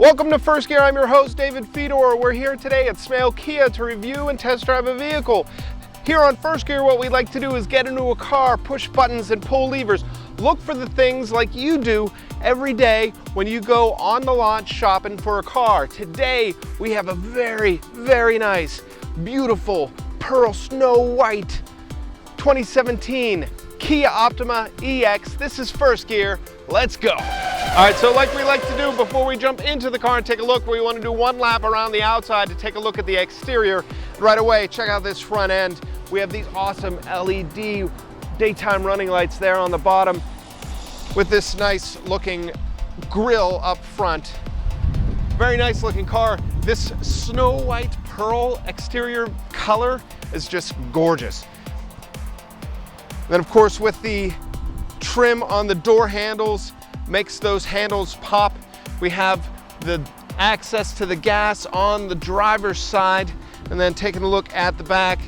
Welcome to First Gear. I'm your host, David Fedor. We're here today at Smail Kia to review and test drive a vehicle. Here on First Gear, what we like to do is get into a car, push buttons, and pull levers. Look for the things like you do every day when you go on the lot shopping for a car. Today, we have a very, very nice, beautiful, pearl snow white 2017 Kia Optima EX. This is First Gear. Let's go. All right, so like we like to do before we jump into the car and take a look, we want to do one lap around the outside to take a look at the exterior. Right away, check out this front end. We have these awesome LED daytime running lights there on the bottom with this nice looking grille up front. Very nice looking car. This snow white pearl exterior color is just gorgeous. Then of course with the trim on the door handles, makes those handles pop. We have the access to the gas on the driver's side, and then taking a look at the back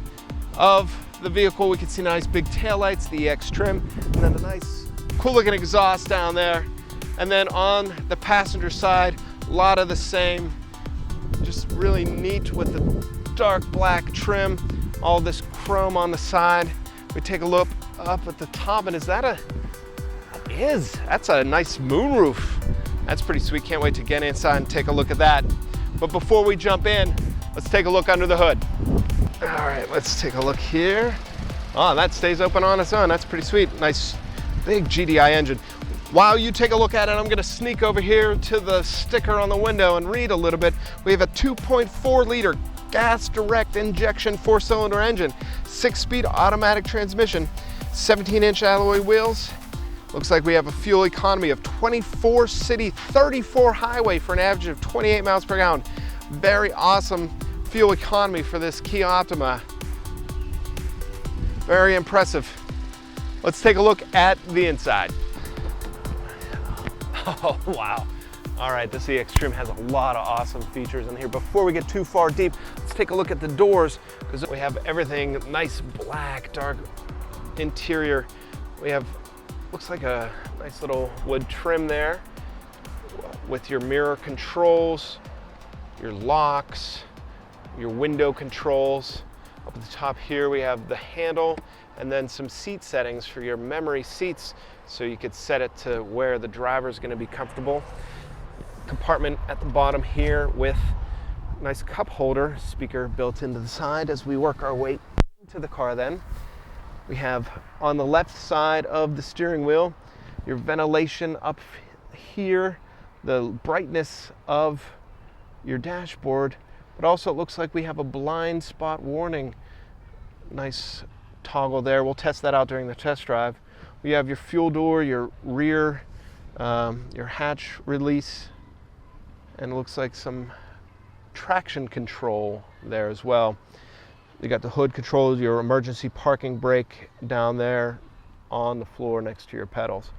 of the vehicle, we can see nice big taillights, the EX trim, and then a nice cool looking exhaust down there. And then on the passenger side, a lot of the same, just really neat with the dark black trim, all this chrome on the side. We take a look up at the top, and that's a nice moonroof. That's pretty sweet. Can't wait to get inside and take a look at that. But before we jump in, let's take a look under the hood. All right, let's take a look here. Oh, that stays open on its own. That's pretty sweet. Nice big GDI engine. While you take a look at it, I'm gonna sneak over here to the sticker on the window and read a little bit. We have a 2.4 liter gas direct injection 4-cylinder engine, 6-speed automatic transmission, 17-inch alloy wheels. Looks like we have a fuel economy of 24 city, 34 highway for an average of 28 miles per gallon. Very awesome fuel economy for this Kia Optima. Very impressive. Let's take a look at the inside. Oh, wow. All right, this EX trim has a lot of awesome features in here. Before we get too far deep, let's take a look at the doors, because we have everything nice black, dark interior. We have, looks like a nice little wood trim there with your mirror controls, your locks, your window controls. Up at the top here, we have the handle and then some seat settings for your memory seats, so you could set it to where the driver is going to be comfortable. Compartment at the bottom here with nice cup holder, speaker built into the side as we work our way into the car. Then we have on the left side of the steering wheel your ventilation up here, the brightness of your dashboard, but also it looks like we have a blind spot warning. Nice toggle there. We'll test that out during the test drive. We have your fuel door, your rear, your hatch release, and it looks like some traction control there as well. You got the hood controls, your emergency parking brake down there on the floor next to your pedals.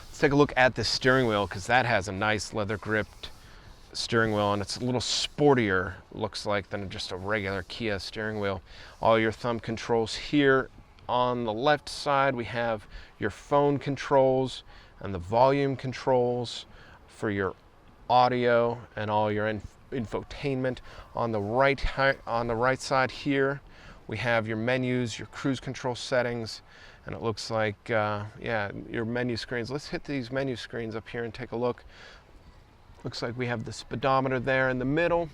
Let's take a look at the steering wheel, because that has a nice leather gripped steering wheel, and it's a little sportier, looks like, than just a regular Kia steering wheel. All your thumb controls here. On the left side, we have your phone controls and the volume controls for your audio and all your infotainment. On the right side here, we have your menus, your cruise control settings, and it looks like, yeah, your menu screens. Let's hit these menu screens up here and take a look. Looks like we have the speedometer there in the middle.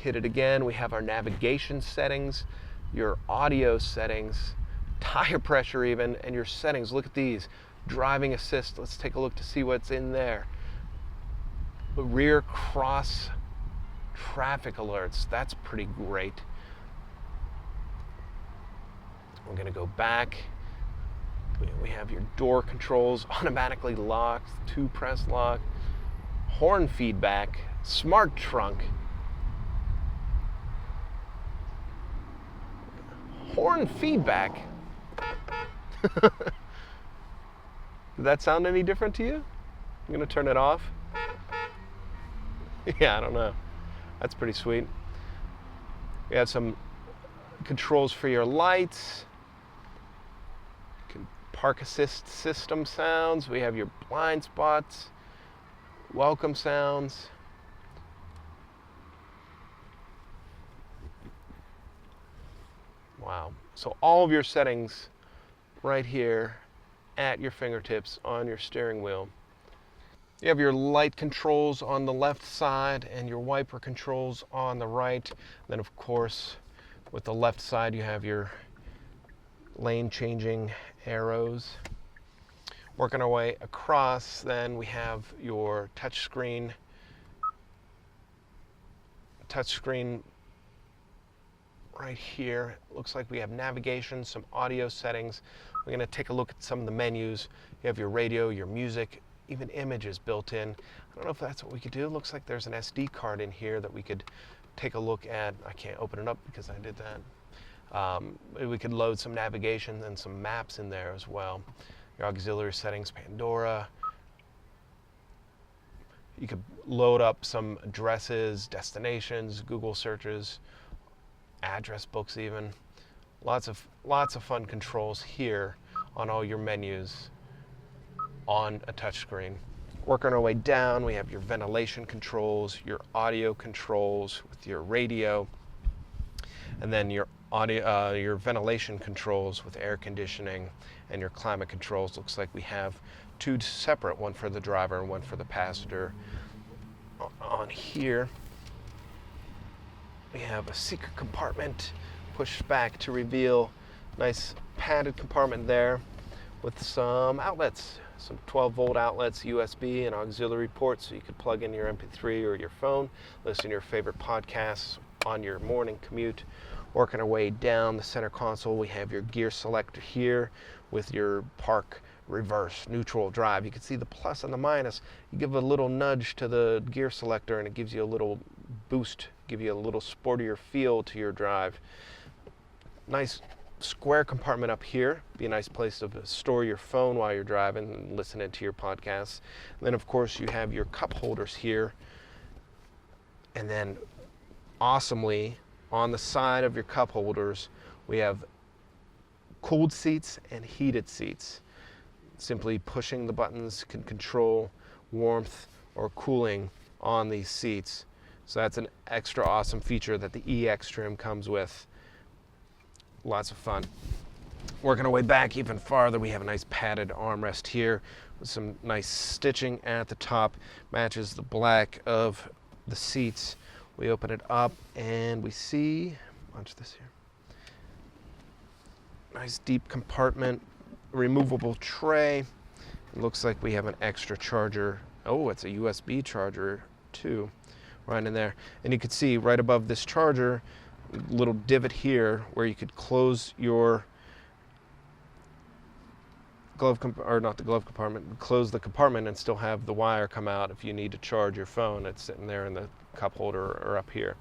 Hit it again. We have our navigation settings, your audio settings, tire pressure even, and your settings. Look at these. Driving assist. Let's take a look to see what's in there. Rear cross traffic alerts. That's pretty great. We're going to go back. We have your door controls, automatically locked, 2-press lock, horn feedback, smart trunk, horn feedback. Did that sound any different to you? I'm going to turn it off. Yeah, I don't know. That's pretty sweet. We have some controls for your lights, park assist system sounds. We have your blind spots, welcome sounds. Wow. So all of your settings right here at your fingertips on your steering wheel. You have your light controls on the left side and your wiper controls on the right. Then of course, with the left side, you have your lane changing arrows. Working our way across, then we have your touchscreen right here. It looks like we have navigation, some audio settings. We're going to take a look at some of the menus. You have your radio, your music, even images built in. I don't know if that's what we could do. It looks like there's an SD card in here that we could take a look at. I can't open it up because I did that. We could load some navigation and some maps in there as well. Your auxiliary settings, Pandora. You could load up some addresses, destinations, Google searches, address books even. Lots of fun controls here on all your menus on a touchscreen. Working our way down, we have your ventilation controls, your audio controls with your radio, and then your audio, your ventilation controls with air conditioning, and your climate controls. Looks like we have two separate, one for the driver and one for the passenger. On here, we have a secret compartment pushed back to reveal nice padded compartment there with some outlets, some 12-volt outlets, USB and auxiliary ports, so you could plug in your MP3 or your phone, listen to your favorite podcasts on your morning commute. Working our way down the center console, we have your gear selector here with your park, reverse, neutral, drive. You can see the plus and the minus. You give a little nudge to the gear selector and it gives you a little boost, give you a little sportier feel to your drive. Nice square compartment up here. Be a nice place to store your phone while you're driving and listening to your podcasts. And then of course you have your cup holders here. And then awesomely, on the side of your cup holders, we have cooled seats and heated seats. Simply pushing the buttons can control warmth or cooling on these seats. So that's an extra awesome feature that the EX trim comes with. Lots of fun. Working our way back even farther, we have a nice padded armrest here with some nice stitching at the top. Matches the black of the seats. We open it up and we see, watch this here. Nice deep compartment, removable tray. It looks like we have an extra charger. Oh, it's a USB charger too, right in there. And you can see right above this charger, little divot here where you could close your not the glove compartment, close the compartment and still have the wire come out if you need to charge your phone. It's sitting there in the cup holder or up here.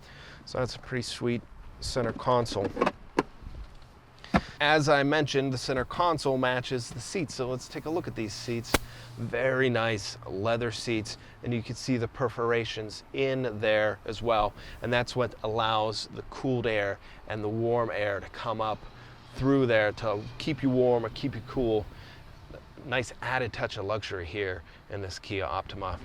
So that's a pretty sweet center console. As I mentioned, the center console matches the seats. So let's take a look at these seats. Very nice leather seats, and you can see the perforations in there as well. And that's what allows the cooled air and the warm air to come up through there to keep you warm or keep you cool. Nice added touch of luxury here in this Kia Optima.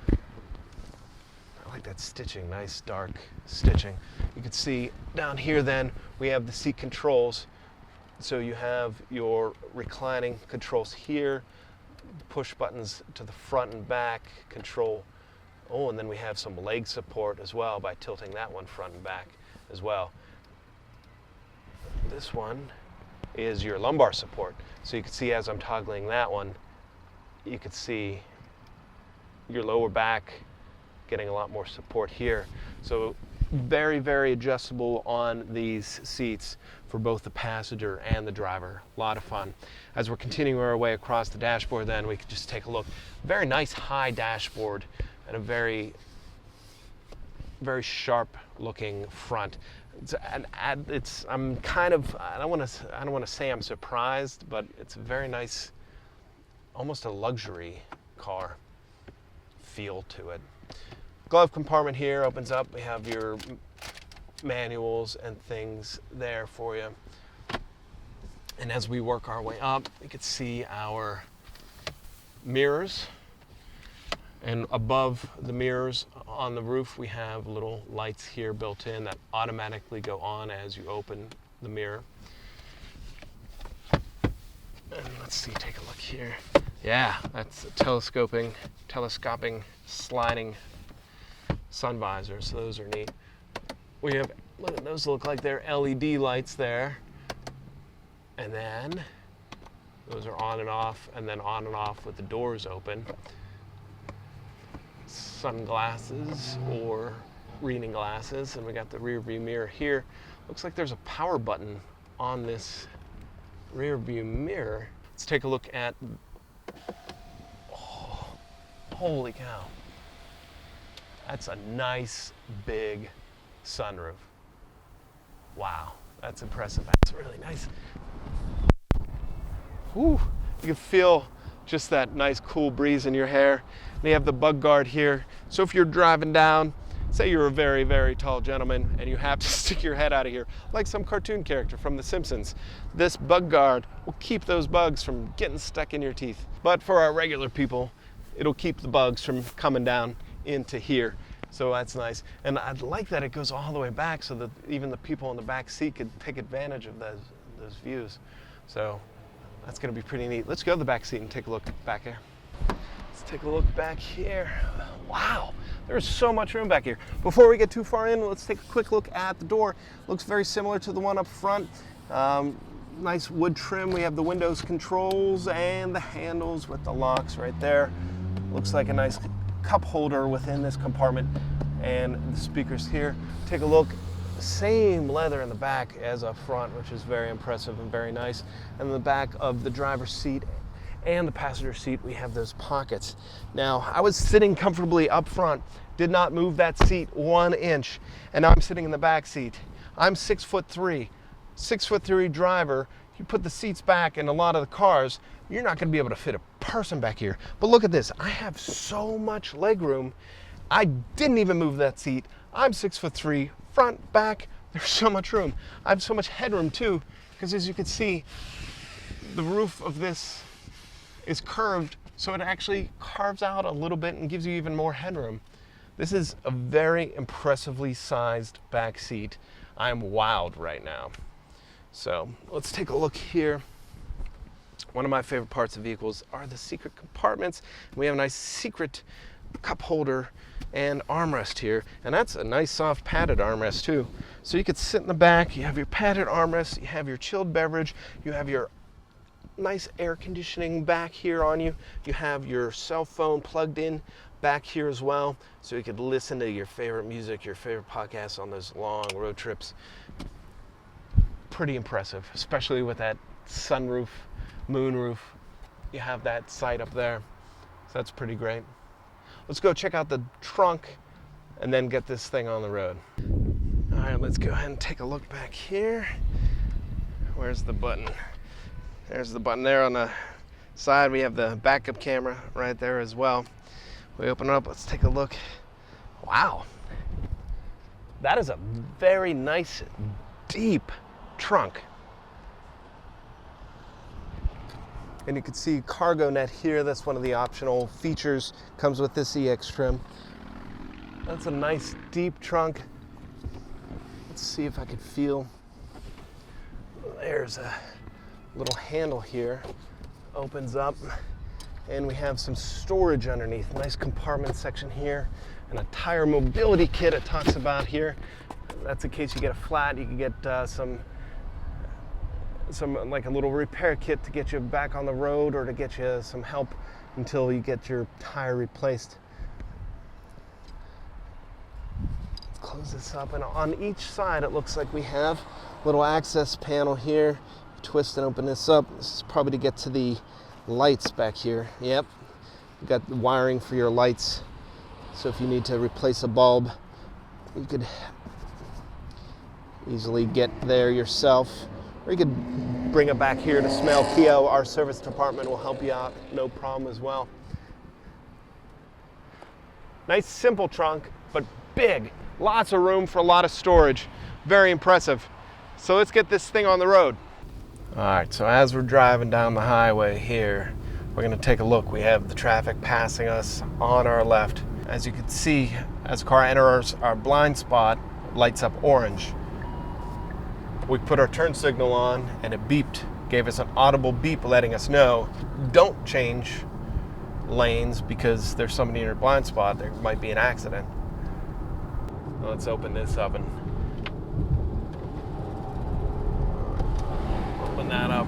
I like that stitching, nice dark stitching. You can see down here then we have the seat controls. So you have your reclining controls here, push buttons to the front and back control. Oh, and then we have some leg support as well by tilting that one front and back as well. This one is your lumbar support. So you can see as I'm toggling that one, you can see your lower back getting a lot more support here. So very, very adjustable on these seats for both the passenger and the driver. A lot of fun. As we're continuing our way across the dashboard then, we can just take a look. Very nice high dashboard and a very, very sharp looking front. I'm kind of, I don't want to say I'm surprised, but it's a very nice, almost a luxury car feel to it. Glove compartment here opens up. We have your manuals and things there for you. And as we work our way up, you can see our mirrors And above the mirrors on the roof, we have little lights here built in that automatically go on as you open the mirror. And let's see, take a look here. Yeah, that's a telescoping, sliding sun visor, so those are neat. We have, look at those, look like they're LED lights there. And then those are on and off, and then on and off with the doors open. Sunglasses or reading glasses, and we got the rear view mirror here. Looks like there's a power button on this rear view mirror. Let's take a look at, oh, holy cow. That's a nice big sunroof. Wow, that's impressive. That's really nice. Whew, you can feel just that nice cool breeze in your hair. And you have the bug guard here. So if you're driving down, say you're a very, very tall gentleman and you have to stick your head out of here, like some cartoon character from The Simpsons, this bug guard will keep those bugs from getting stuck in your teeth. But for our regular people, it'll keep the bugs from coming down into here. So that's nice. And I like that it goes all the way back so that even the people in the back seat could take advantage of those views. So that's gonna be pretty neat. Let's go to the back seat and take a look back here. Let's take a look back here. Wow, there's so much room back here. Before we get too far in, let's take a quick look at the door. Looks very similar to the one up front. Nice wood trim. We have the windows controls and the handles with the locks right there. Looks like a nice cup holder within this compartment, and the speakers here. Take a look. Same leather in the back as up front, which is very impressive and very nice. And in the back of the driver's seat and the passenger seat, we have those pockets. Now, I was sitting comfortably up front, did not move that seat 1 inch, and now I'm sitting in the back seat. I'm 6'3", 6'3" driver. You put the seats back in a lot of the cars, you're not gonna be able to fit a person back here. But look at this, I have so much leg room. I didn't even move that seat. I'm 6'3", front, back, there's so much room. I have so much headroom too, because as you can see, the roof of this is curved, so it actually carves out a little bit and gives you even more headroom. This is a very impressively sized back seat. I'm wowed right now. So let's take a look here. One of my favorite parts of vehicles are the secret compartments. We have a nice secret cup holder and armrest here, and that's a nice soft padded armrest too. So you could sit in the back, you have your padded armrest, you have your chilled beverage, you have your nice air conditioning back here on you, you have your cell phone plugged in back here as well, so you could listen to your favorite music, your favorite podcasts on those long road trips. Pretty impressive, especially with that sunroof, moonroof. You have that sight up there, so that's pretty great. Let's go check out the trunk and then get this thing on the road. All right, let's go ahead and take a look back here. Where's the button? There's the button there on the side. We have the backup camera right there as well. We open it up, let's take a look. Wow, that is a very nice, deep trunk. And you can see cargo net here. That's one of the optional features. Comes with this EX trim. That's a nice deep trunk. Let's see if I can feel. There's a little handle here. Opens up, and we have some storage underneath. Nice compartment section here, and a tire mobility kit it talks about here. That's in case you get a flat. You can get some like a little repair kit to get you back on the road, or to get you some help until you get your tire replaced. Let's close this up, and on each side it looks like we have a little access panel here. Twist and open this up. This is probably to get to the lights back here. Yep, you got the wiring for your lights, so if you need to replace a bulb, you could easily get there yourself. Or you could bring it back here to Smail Kia. Our service department will help you out, no problem as well. Nice simple trunk, but big. Lots of room for a lot of storage. Very impressive. So let's get this thing on the road. All right, so as we're driving down the highway here, We're gonna take a look. We have the traffic passing us on our left. As you can see, as the car enters our blind spot, it lights up orange. We put our turn signal on and it beeped, gave us an audible beep letting us know, don't change lanes because there's somebody in your blind spot, there might be an accident. Let's open this up and open that up.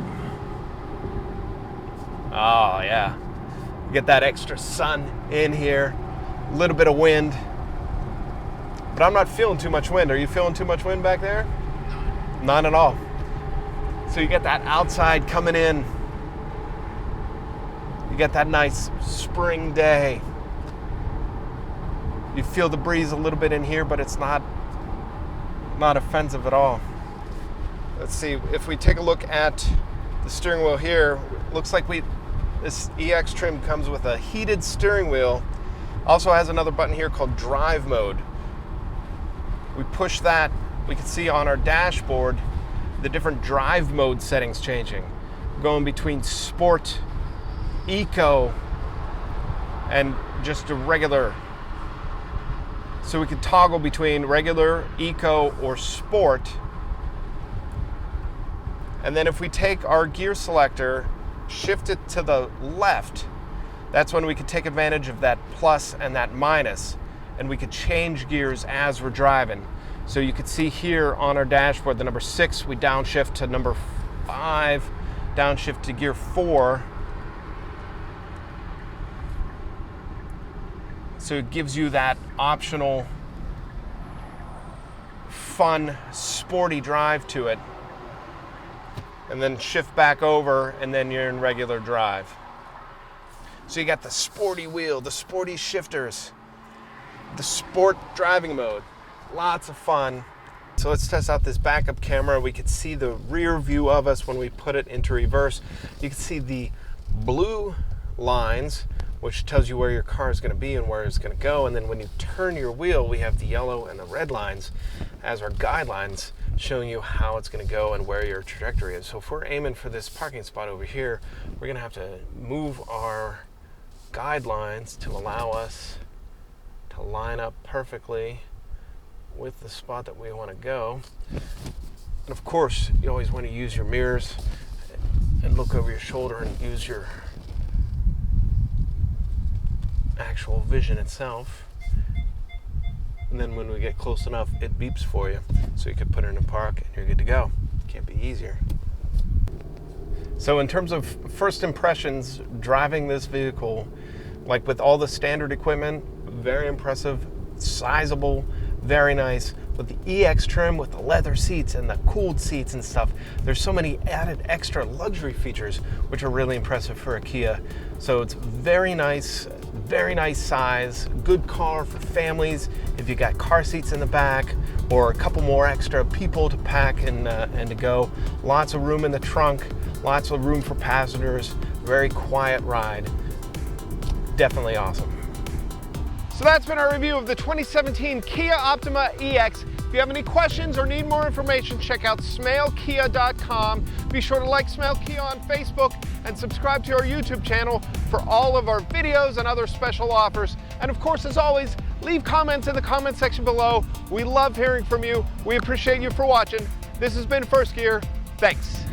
Oh yeah, get that extra sun in here, a little bit of wind, but I'm not feeling too much wind. Are you feeling too much wind back there? Not at all. So you get that outside coming in. You get that nice spring day. You feel the breeze a little bit in here, but it's not offensive at all. Let's see, if we take a look at the steering wheel here, looks like this EX trim comes with a heated steering wheel. Also has another button here called drive mode. We push that, we can see on our dashboard the different drive mode settings changing. Going between sport, eco, and just a regular. So we can toggle between regular, eco, or sport. And then if we take our gear selector, shift it to the left, that's when we can take advantage of that plus and that minus, and we could change gears as we're driving. So you can see here on our dashboard, the number 6, we downshift to number 5, downshift to gear 4. So it gives you that optional, fun, sporty drive to it. And then shift back over, and then you're in regular drive. So you got the sporty wheel, the sporty shifters, the sport driving mode. Lots of fun. So let's test out this backup camera. We can see the rear view of us when we put it into reverse. You can see the blue lines, which tells you where your car is going to be and where it's going to go. And then when you turn your wheel, we have the yellow and the red lines as our guidelines, showing you how it's going to go and where your trajectory is. So if we're aiming for this parking spot over here, we're going to have to move our guidelines to allow us to line up perfectly with the spot that we want to go. And of course, you always want to use your mirrors and look over your shoulder and use your actual vision itself. And then when we get close enough, it beeps for you. So you can put it in a park and you're good to go. Can't be easier. So in terms of first impressions, driving this vehicle, like with all the standard equipment, very impressive, sizable, very nice. With the EX trim, with the leather seats and the cooled seats and stuff, there's so many added extra luxury features, which are really impressive for a Kia. So it's very nice size, good car for families. If you got car seats in the back or a couple more extra people to pack and to go. Lots of room in the trunk, lots of room for passengers, very quiet ride. Definitely awesome. So that's been our review of the 2017 Kia Optima EX. If you have any questions or need more information, check out smailkia.com. Be sure to like Smail Kia on Facebook and subscribe to our YouTube channel for all of our videos and other special offers. And of course, as always, leave comments in the comment section below. We love hearing from you. We appreciate you for watching. This has been First Gear. Thanks.